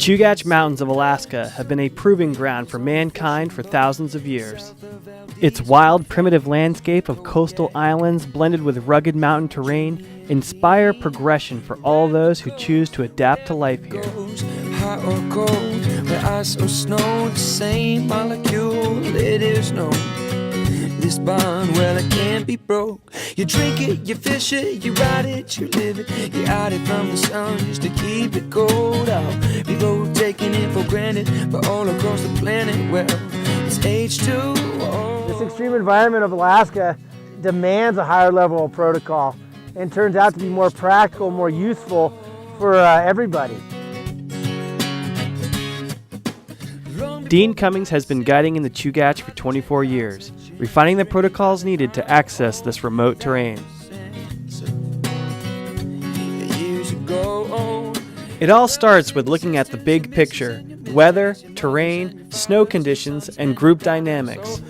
Chugach Mountains of Alaska have been a proving ground for mankind for thousands of years. Its wild, primitive landscape of coastal islands blended with rugged mountain terrain inspire progression for all those who choose to adapt to life here. Hot or cold, where ice or snow, the same molecule, it is known. This bond, well, it can't be broke. You drink it, you fish it, you ride it, you live it. You hide it from the sun just to keep it cold out. People taking it for granted, but all across the planet, well, it's H2O. This extreme environment of Alaska demands a higher level of protocol and turns out to be more practical, more useful for everybody. Dean Cummings has been guiding in the Chugach for 24 years, refining the protocols needed to access this remote terrain. It all starts with looking at the big picture: weather, terrain, snow conditions, and group dynamics.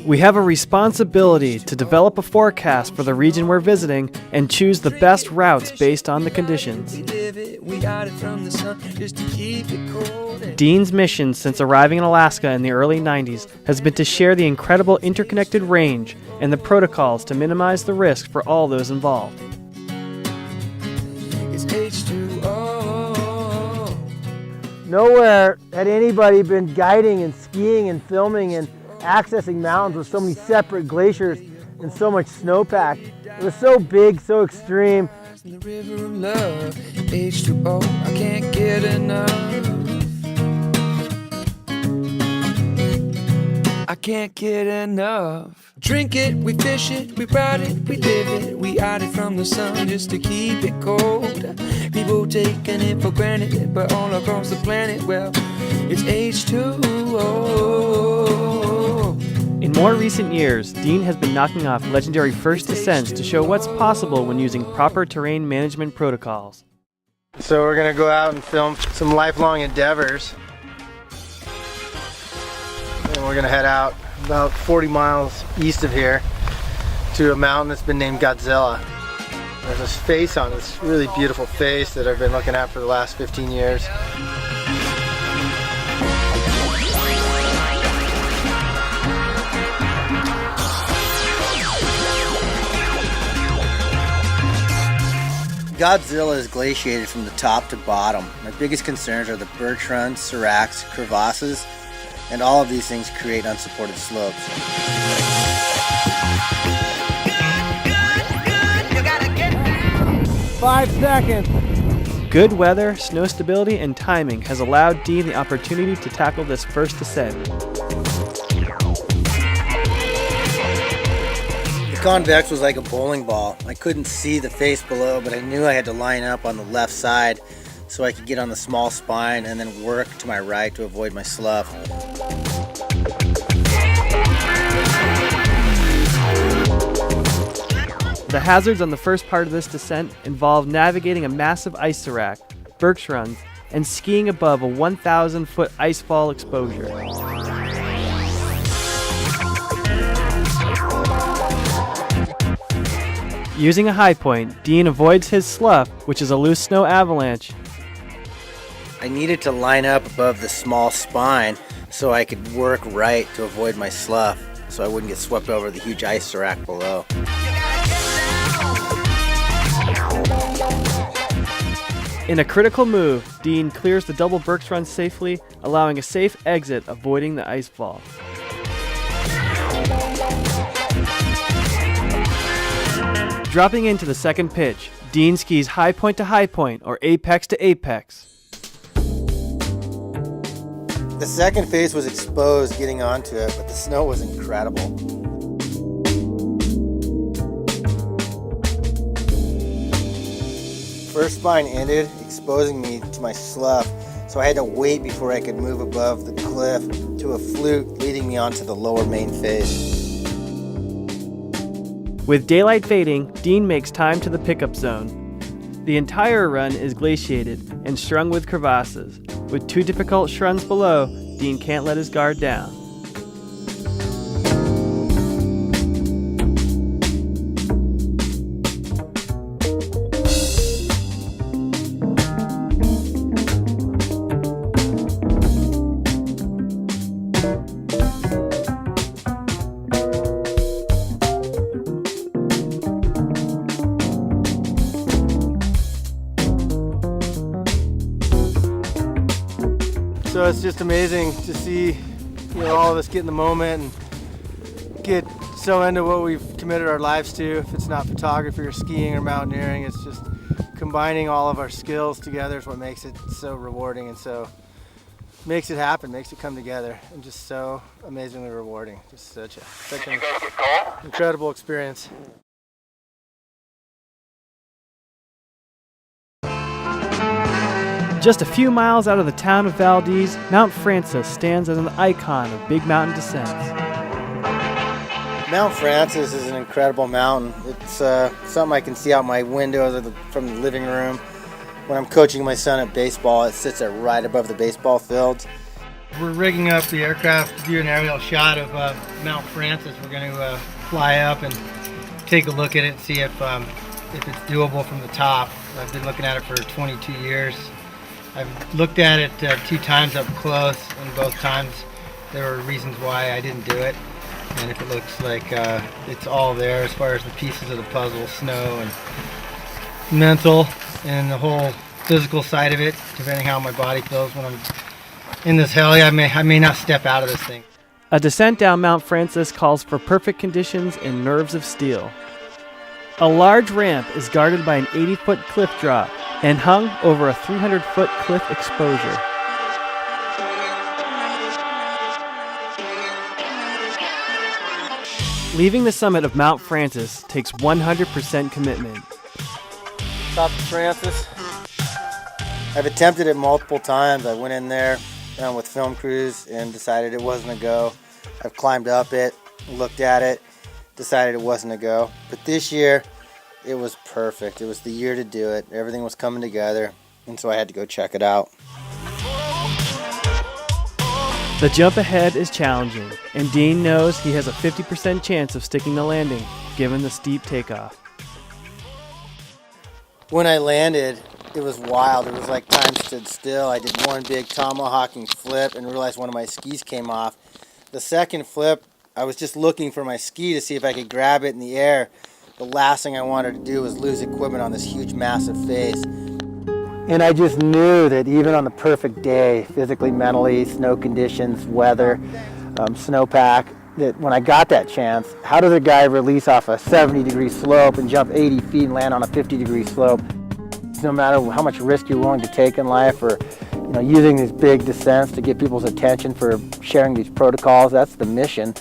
We have a responsibility to develop a forecast for the region we're visiting and choose the best routes based on the conditions. Dean's mission since arriving in Alaska in the early 90s has been to share the incredible interconnected range and the protocols to minimize the risk for all those involved. It's H2O. Nowhere had anybody been guiding and skiing and filming and accessing mountains with so many separate glaciers and so much snowpack. It was so big, so extreme. The river of love, H2O, I can't get enough. I can't get enough. Drink it, we fish it, we ride it, we live it. We hide it from the sun just to keep it cold. People taking it for granted, but all across the planet, well, it's H2O. In more recent years, Dean has been knocking off legendary first descents to show what's possible when using proper terrain management protocols. So we're gonna go out and film some lifelong endeavors. And we're gonna head out about 40 miles east of here to a mountain that's been named Godzilla. There's this face on this really beautiful face that I've been looking at for the last 15 years. Godzilla is glaciated from the top to bottom. My biggest concerns are the birch runs, seracs, crevasses, and all of these things create unsupported slopes. 5 seconds. Good weather, snow stability, and timing has allowed Dean the opportunity to tackle this first descent. The convex was like a bowling ball. I couldn't see the face below, but I knew I had to line up on the left side so I could get on the small spine and then work to my right to avoid my slough. The hazards on the first part of this descent involve navigating a massive ice serac, birch runs, and skiing above a 1,000-foot icefall exposure. Using a high point, Dean avoids his slough, which is a loose snow avalanche. I needed to line up above the small spine so I could work right to avoid my slough so I wouldn't get swept over the huge ice serac below. In a critical move, Dean clears the double birch run safely, allowing a safe exit, avoiding the icefall. Dropping into the second pitch, Dean skis high point to high point, or apex to apex. The second face was exposed getting onto it, but the snow was incredible. First spine ended, exposing me to my slough, so I had to wait before I could move above the cliff to a flute leading me onto the lower main face. With daylight fading, Dean makes time to the pickup zone. The entire run is glaciated and strung with crevasses. With 2 difficult shruns below, Dean can't let his guard down. it's just amazing to see, all of us get in the moment and get so into what we've committed our lives to. If it's not photography or skiing or mountaineering, it's just combining all of our skills together is what makes it so rewarding and so makes it happen, makes it come together, and just so amazingly rewarding. Just such an incredible experience. Just a few miles out of the town of Valdez, Mount Francis stands as an icon of big mountain descents. Mount Francis is an incredible mountain. It's something I can see out my window from the living room. When I'm coaching my son at baseball, it sits right above the baseball field. We're rigging up the aircraft to do an aerial shot of Mount Francis. We're going to fly up and take a look at it and see if it's doable from the top. I've been looking at it for 22 years. I've looked at it 2 times up close, and both times there were reasons why I didn't do it. And if it looks like it's all there as far as the pieces of the puzzle, snow and mental and the whole physical side of it, depending how my body feels when I'm in this heli, I may not step out of this thing. A descent down Mount Francis calls for perfect conditions and nerves of steel. A large ramp is guarded by an 80-foot cliff drop and hung over a 300-foot cliff exposure. Leaving the summit of Mount Francis takes 100% commitment. Top of Francis. I've attempted it multiple times. I went in there with film crews and decided it wasn't a go. I've climbed up it, looked at it, decided it wasn't a go. But this year, it was perfect. It was the year to do it. Everything was coming together, and so I had to go check it out. The jump ahead is challenging, and Dean knows he has a 50% chance of sticking the landing, given the steep takeoff. When I landed, it was wild. It was like time stood still. I did one big tomahawking flip and realized one of my skis came off. The second flip, I was just looking for my ski to see if I could grab it in the air. The last thing I wanted to do was lose equipment on this huge, massive face. And I just knew that even on the perfect day, physically, mentally, snow conditions, weather, snowpack, that when I got that chance, how does a guy release off a 70-degree slope and jump 80 feet and land on a 50-degree slope? No matter how much risk you're willing to take in life, or using these big descents to get people's attention for sharing these protocols, that's the mission.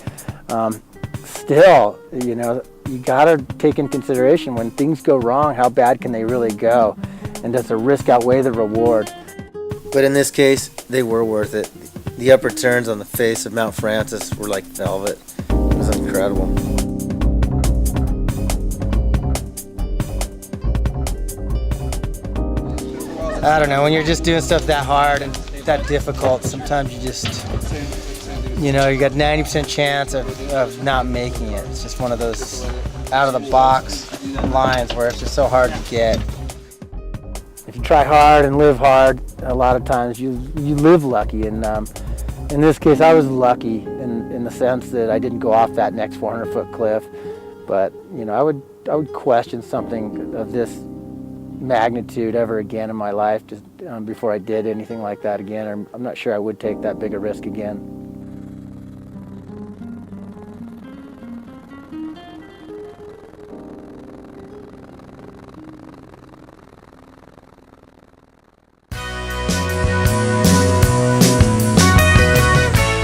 Still, you gotta take in consideration when things go wrong, how bad can they really go? And does the risk outweigh the reward? But in this case, they were worth it. The upper turns on the face of Mount Francis were like velvet. It was incredible. I don't know, when you're just doing stuff that hard and that difficult, sometimes you just, you got 90% chance of not making it. It's just one of those out of the box lines where it's just so hard to get. If you try hard and live hard, a lot of times you live lucky. And in this case, I was lucky in the sense that I didn't go off that next 400-foot cliff. But I would question something of this magnitude ever again in my life, just before I did anything like that again. Or I'm not sure I would take that big a risk again.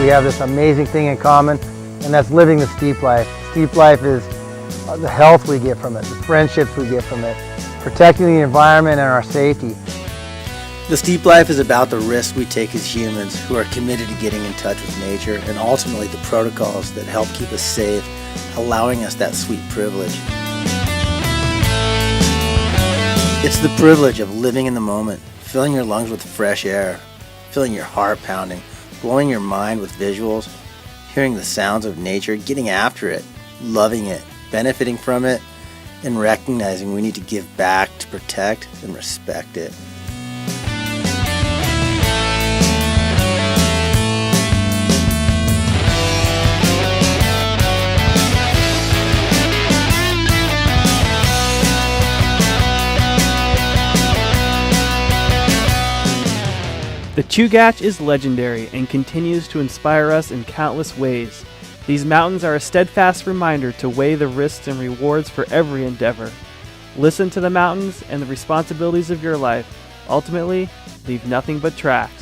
We have this amazing thing in common, and that's living the steep life. Steep life is the health we get from it, the friendships we get from it, protecting the environment and our safety. The steep life is about the risks we take as humans who are committed to getting in touch with nature, and ultimately the protocols that help keep us safe, allowing us that sweet privilege. It's the privilege of living in the moment, filling your lungs with fresh air, feeling your heart pounding, blowing your mind with visuals, hearing the sounds of nature, getting after it, loving it, benefiting from it, and recognizing we need to give back to protect and respect it. The Chugach is legendary and continues to inspire us in countless ways. These mountains are a steadfast reminder to weigh the risks and rewards for every endeavor. Listen to the mountains and the responsibilities of your life. Ultimately, leave nothing but track.